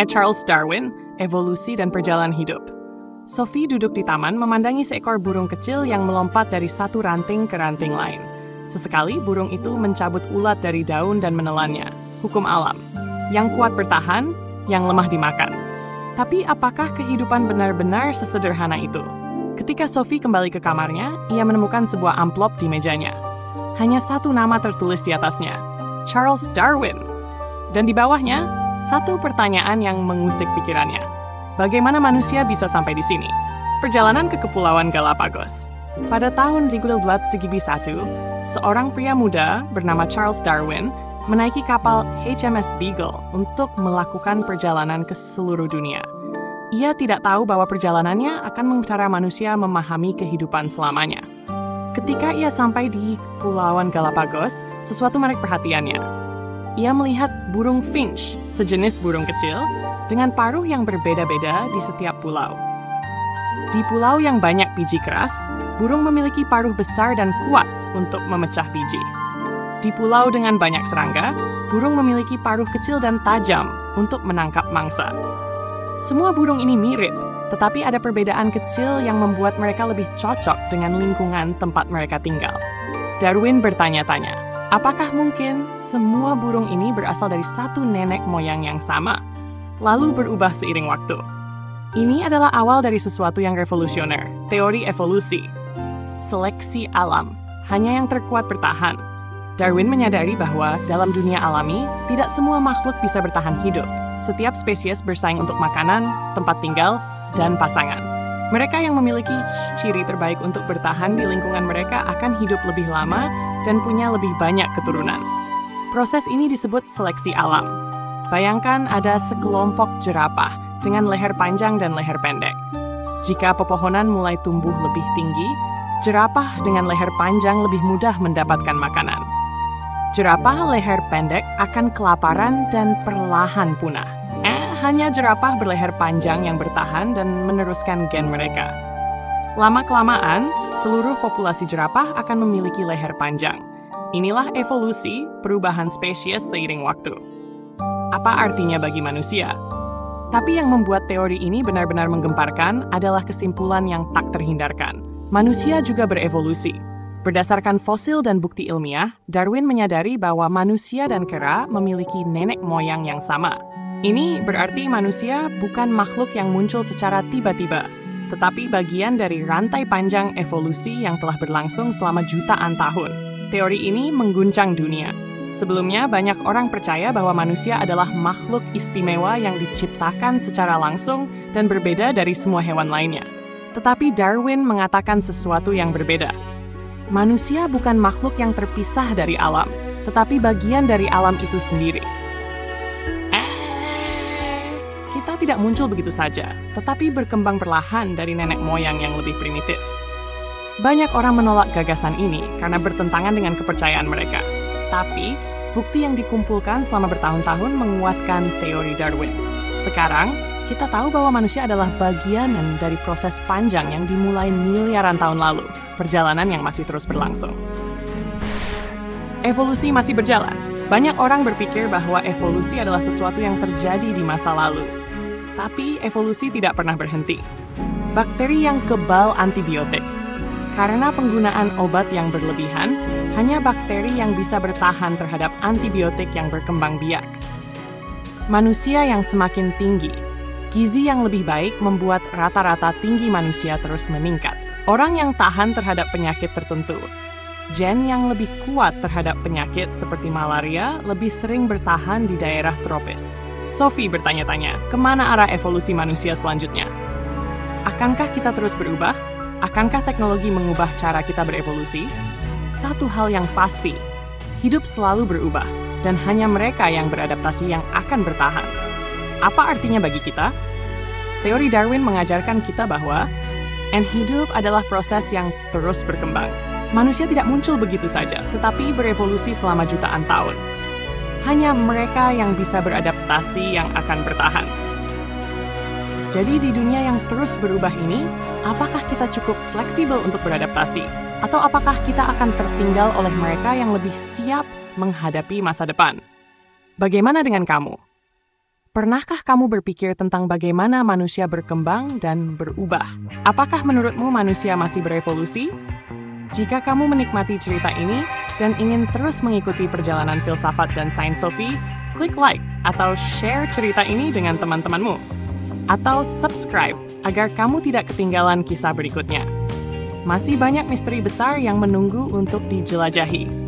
Charles Darwin, Evolusi dan Perjalanan Hidup. Sophie duduk di taman memandangi seekor burung kecil yang melompat dari satu ranting ke ranting lain. Sesekali burung itu mencabut ulat dari daun dan menelannya. Hukum alam. Yang kuat bertahan, yang lemah dimakan. Tapi apakah kehidupan benar-benar sesederhana itu? Ketika Sophie kembali ke kamarnya, ia menemukan sebuah amplop di mejanya. Hanya satu nama tertulis di atasnya, Charles Darwin. Dan di bawahnya, satu pertanyaan yang mengusik pikirannya. Bagaimana manusia bisa sampai di sini? Perjalanan ke Kepulauan Galapagos. Pada tahun 1871, seorang pria muda bernama Charles Darwin menaiki kapal HMS Beagle untuk melakukan perjalanan ke seluruh dunia. Ia tidak tahu bahwa perjalanannya akan mencara manusia memahami kehidupan selamanya. Ketika ia sampai di Kepulauan Galapagos, sesuatu menarik perhatiannya. Ia melihat burung finch, sejenis burung kecil, dengan paruh yang berbeda-beda di setiap pulau. Di pulau yang banyak biji keras, burung memiliki paruh besar dan kuat untuk memecah biji. Di pulau dengan banyak serangga, burung memiliki paruh kecil dan tajam untuk menangkap mangsa. Semua burung ini mirip, tetapi ada perbedaan kecil yang membuat mereka lebih cocok dengan lingkungan tempat mereka tinggal. Darwin bertanya-tanya, apakah mungkin semua burung ini berasal dari satu nenek moyang yang sama, lalu berubah seiring waktu? Ini adalah awal dari sesuatu yang revolusioner, teori evolusi. Seleksi alam, hanya yang terkuat bertahan. Darwin menyadari bahwa dalam dunia alami, tidak semua makhluk bisa bertahan hidup. Setiap spesies bersaing untuk makanan, tempat tinggal, dan pasangan. Mereka yang memiliki ciri terbaik untuk bertahan di lingkungan mereka akan hidup lebih lama dan punya lebih banyak keturunan. Proses ini disebut seleksi alam. Bayangkan ada sekelompok jerapah dengan leher panjang dan leher pendek. Jika pepohonan mulai tumbuh lebih tinggi, jerapah dengan leher panjang lebih mudah mendapatkan makanan. Jerapah leher pendek akan kelaparan dan perlahan punah. Hanya jerapah berleher panjang yang bertahan dan meneruskan gen mereka. Lama-kelamaan, seluruh populasi jerapah akan memiliki leher panjang. Inilah evolusi, perubahan spesies seiring waktu. Apa artinya bagi manusia? Tapi yang membuat teori ini benar-benar menggemparkan adalah kesimpulan yang tak terhindarkan. Manusia juga berevolusi. Berdasarkan fosil dan bukti ilmiah, Darwin menyadari bahwa manusia dan kera memiliki nenek moyang yang sama. Ini berarti manusia bukan makhluk yang muncul secara tiba-tiba, tetapi bagian dari rantai panjang evolusi yang telah berlangsung selama jutaan tahun. Teori ini mengguncang dunia. Sebelumnya, banyak orang percaya bahwa manusia adalah makhluk istimewa yang diciptakan secara langsung dan berbeda dari semua hewan lainnya. Tetapi Darwin mengatakan sesuatu yang berbeda. Manusia bukan makhluk yang terpisah dari alam, tetapi bagian dari alam itu sendiri. Kita tidak muncul begitu saja, tetapi berkembang perlahan dari nenek moyang yang lebih primitif. Banyak orang menolak gagasan ini karena bertentangan dengan kepercayaan mereka. Tapi, bukti yang dikumpulkan selama bertahun-tahun menguatkan teori Darwin. Sekarang, kita tahu bahwa manusia adalah bagian dari proses panjang yang dimulai miliaran tahun lalu, perjalanan yang masih terus berlangsung. Evolusi masih berjalan. Banyak orang berpikir bahwa evolusi adalah sesuatu yang terjadi di masa lalu. Tapi evolusi tidak pernah berhenti. Bakteri yang kebal antibiotik. Karena penggunaan obat yang berlebihan, hanya bakteri yang bisa bertahan terhadap antibiotik yang berkembang biak. Manusia yang semakin tinggi. Gizi yang lebih baik membuat rata-rata tinggi manusia terus meningkat. Orang yang tahan terhadap penyakit tertentu. Gen yang lebih kuat terhadap penyakit seperti malaria lebih sering bertahan di daerah tropis. Sophie bertanya-tanya, kemana arah evolusi manusia selanjutnya? Akankah kita terus berubah? Akankah teknologi mengubah cara kita berevolusi? Satu hal yang pasti, hidup selalu berubah, dan hanya mereka yang beradaptasi yang akan bertahan. Apa artinya bagi kita? Teori Darwin mengajarkan kita bahwa hidup adalah proses yang terus berkembang. Manusia tidak muncul begitu saja, tetapi berevolusi selama jutaan tahun. Hanya mereka yang bisa beradaptasi yang akan bertahan. Jadi di dunia yang terus berubah ini, apakah kita cukup fleksibel untuk beradaptasi? Atau apakah kita akan tertinggal oleh mereka yang lebih siap menghadapi masa depan? Bagaimana dengan kamu? Pernahkah kamu berpikir tentang bagaimana manusia berkembang dan berubah? Apakah menurutmu manusia masih berevolusi? Jika kamu menikmati cerita ini dan ingin terus mengikuti perjalanan filsafat dan sains Sophie, klik like atau share cerita ini dengan teman-temanmu. Atau subscribe agar kamu tidak ketinggalan kisah berikutnya. Masih banyak misteri besar yang menunggu untuk dijelajahi.